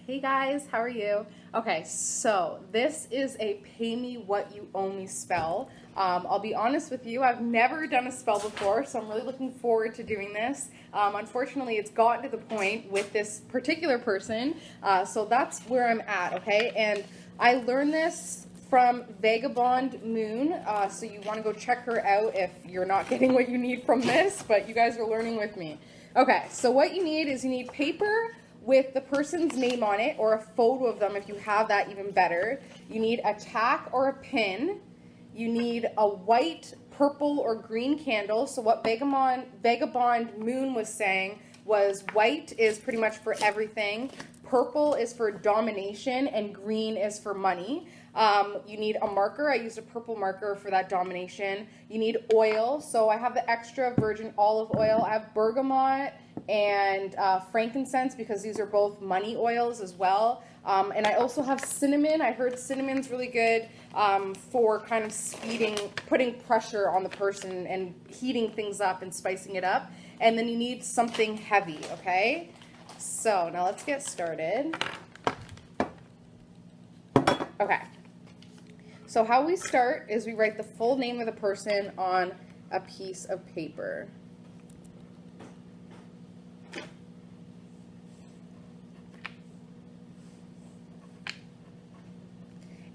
Hey guys, how are you? Okay, so this is a pay me what you owe me spell. I'll be honest with you, I've never done a spell before, so I'm really looking forward to doing this. Unfortunately, it's gotten to the point with this particular person, so that's where I'm at, okay? And I learned this from Vagabond Moon, so you want to go check her out if you're not getting what you need from this, but you guys are learning with me. Okay, so what you need is you need paper with the person's name on it, or a photo of them if you have that, even better. You need a tack or a pin. You need a white, purple, or green candle. So what Vagabond Moon was saying was white is pretty much for everything, purple is for domination, and green is for money. You need a marker. I used a purple marker for that domination. You need oil. So I have the extra virgin olive oil. I have bergamot and frankincense because these are both money oils as well. And I also have cinnamon. I heard cinnamon's really good for kind of putting pressure on the person and heating things up and spicing it up. And then you need something heavy, okay? So now let's get started. Okay. So how we start is we write the full name of the person on a piece of paper.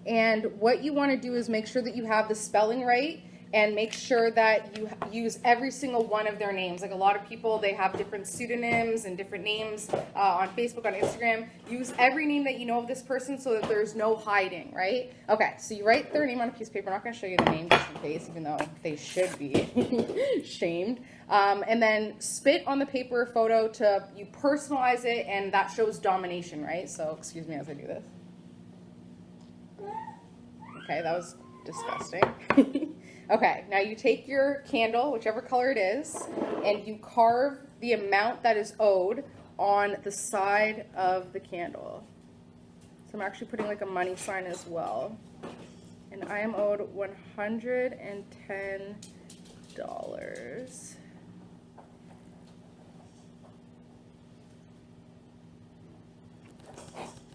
And what you want to do is make sure that you have the spelling right and make sure that you use every single one of their names. Like a lot of people, they have different pseudonyms and different names on Facebook, on Instagram. Use every name that you know of this person so that there's no hiding, right? Okay, so you write their name on a piece of paper. I'm not going to show you the name just in case, even though they should be shamed. And then spit on the paper photo to, you personalize it, and that shows domination, right? So excuse me as I do this. Okay, that was disgusting. Okay, now you take your candle, whichever color it is, and you carve the amount that is owed on the side of the candle. So I'm actually putting like a money sign as well. And I am owed $110.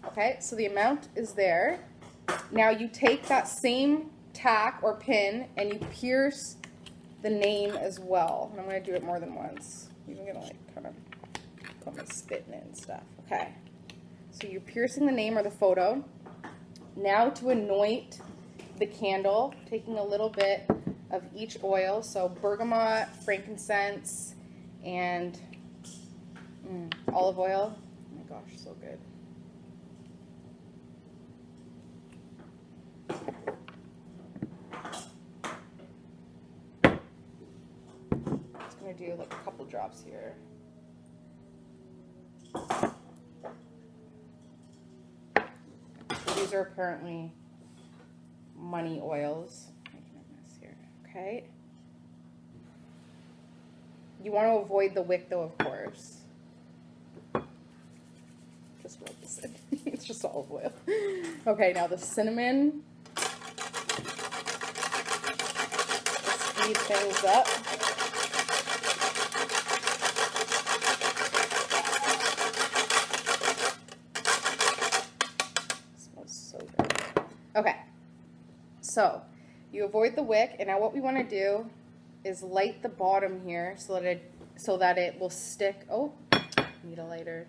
Okay, so the amount is there. Now you take that same tack or pin and you pierce the name as well. And I'm going to do it more than once. I'm even going to like kind of put my spit in it and stuff. Okay. So you're piercing the name or the photo. Now to anoint the candle, taking a little bit of each oil. So bergamot, frankincense, and olive oil. Oh my gosh, so good. Do like a couple drops here. These are apparently money oils. Making a mess here. Okay. You want to avoid the wick though, of course. Just rub this in. It's just olive oil. Okay, now the cinnamon. Speed things up. Okay, so you avoid the wick, and now what we want to do is light the bottom here so that it will stick. Oh, need a lighter.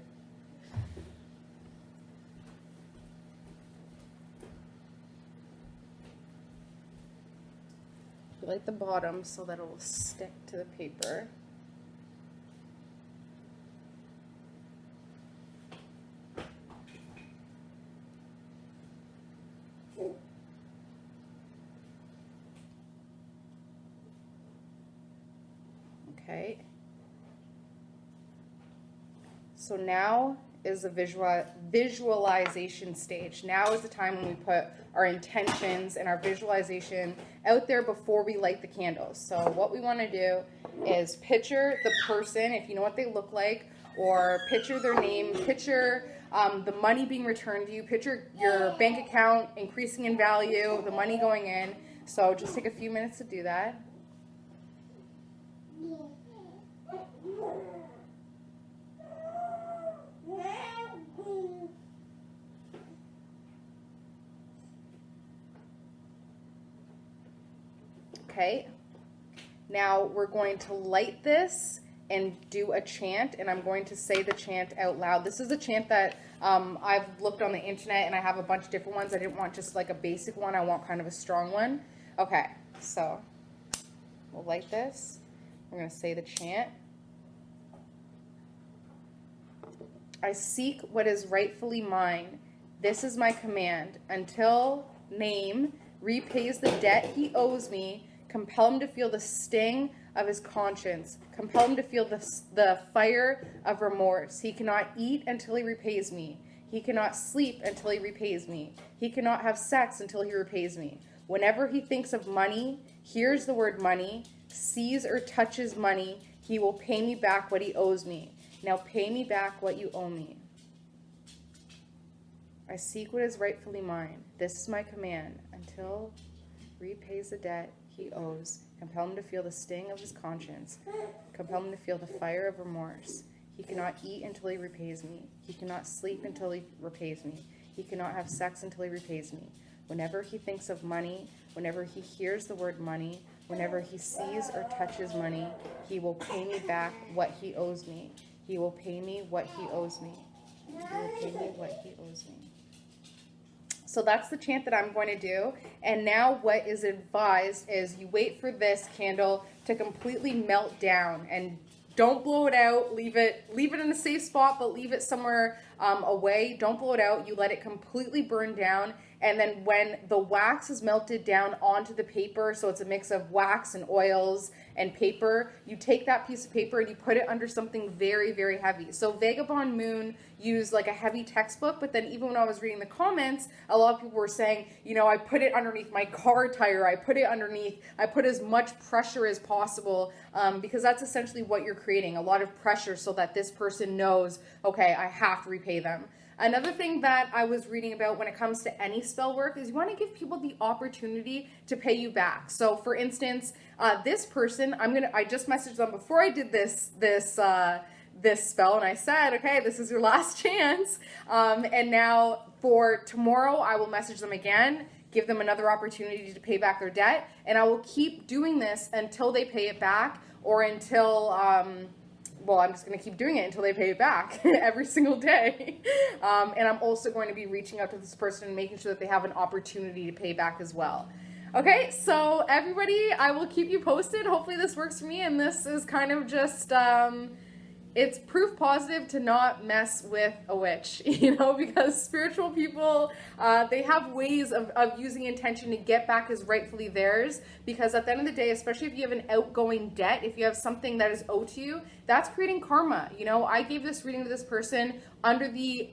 You light the bottom so that it will stick to the paper. Okay, so now is the visualization stage. Now is the time when we put our intentions and our visualization out there before we light the candles. So what we want to do is picture the person, if you know what they look like, or picture their name, picture the money being returned to you, picture your bank account increasing in value, the money going in. So just take a few minutes to do that. Okay, now we're going to light this and do a chant, and I'm going to say the chant out loud. This is a chant that I've looked on the internet, and I have a bunch of different ones. I didn't want just like a basic one. I want kind of a strong one. Okay, so we'll light this. We're going to say the chant. I seek what is rightfully mine. This is my command. Until name repays the debt he owes me, compel him to feel the sting of his conscience. Compel him to feel the fire of remorse. He cannot eat until he repays me. He cannot sleep until he repays me. He cannot have sex until he repays me. Whenever he thinks of money, hears the word money, sees or touches money, he will pay me back what he owes me. Now pay me back what you owe me. I seek what is rightfully mine. This is my command. Until repays the debt he owes, compel him to feel the sting of his conscience. Compel him to feel the fire of remorse. He cannot eat until he repays me. He cannot sleep until he repays me. He cannot have sex until he repays me. Whenever he thinks of money, whenever he hears the word money, whenever he sees or touches money, he will pay me back what he owes me. He will pay me what he owes me. He will pay me what he owes me. So that's the chant that I'm going to do. And now what is advised is you wait for this candle to completely melt down, and don't blow it out. Leave it in a safe spot, but leave it somewhere away. Don't blow it out. You let it completely burn down. And then when the wax is melted down onto the paper, so it's a mix of wax and oils and paper, you take that piece of paper and you put it under something very, very heavy. So Vagabond Moon used like a heavy textbook, but then even when I was reading the comments, a lot of people were saying, you know, I put it underneath my car tire, I put as much pressure as possible, because that's essentially what you're creating, a lot of pressure so that this person knows, okay, I have to repay them. Another thing that I was reading about when it comes to any spell work is you want to give people the opportunity to pay you back. So for instance, this person, I just messaged them before I did this spell, and I said, okay, this is your last chance. And now for tomorrow, I will message them again, give them another opportunity to pay back their debt, and I will keep doing this until they pay it back, or until well, I'm just going to keep doing it until they pay it back every single day. And I'm also going to be reaching out to this person and making sure that they have an opportunity to pay back as well. Okay, so everybody, I will keep you posted. Hopefully this works for me, and this is kind of just, it's proof positive to not mess with a witch, you know, because spiritual people, they have ways of using intention to get back as rightfully theirs, because at the end of the day, especially if you have an outgoing debt, if you have something that is owed to you, that's creating karma. You know, I gave this reading to this person under the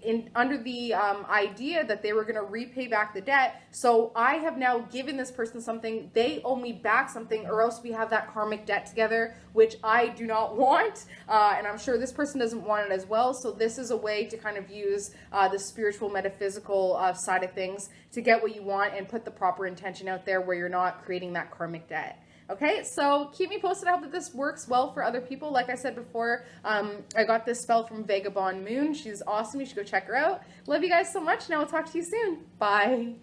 idea that they were going to repay back the debt. So I have now given this person something, they owe me back something, or else we have that karmic debt together, which I do not want. And I'm sure this person doesn't want it as well. So this is a way to kind of use the spiritual, metaphysical side of things to get what you want and put the proper intention out there where you're not creating that karmic debt. Okay, so keep me posted. I hope that this works well for other people. Like I said before, I got this spell from Vagabond Moon. She's awesome. You should go check her out. Love you guys so much. Now I'll talk to you soon. Bye.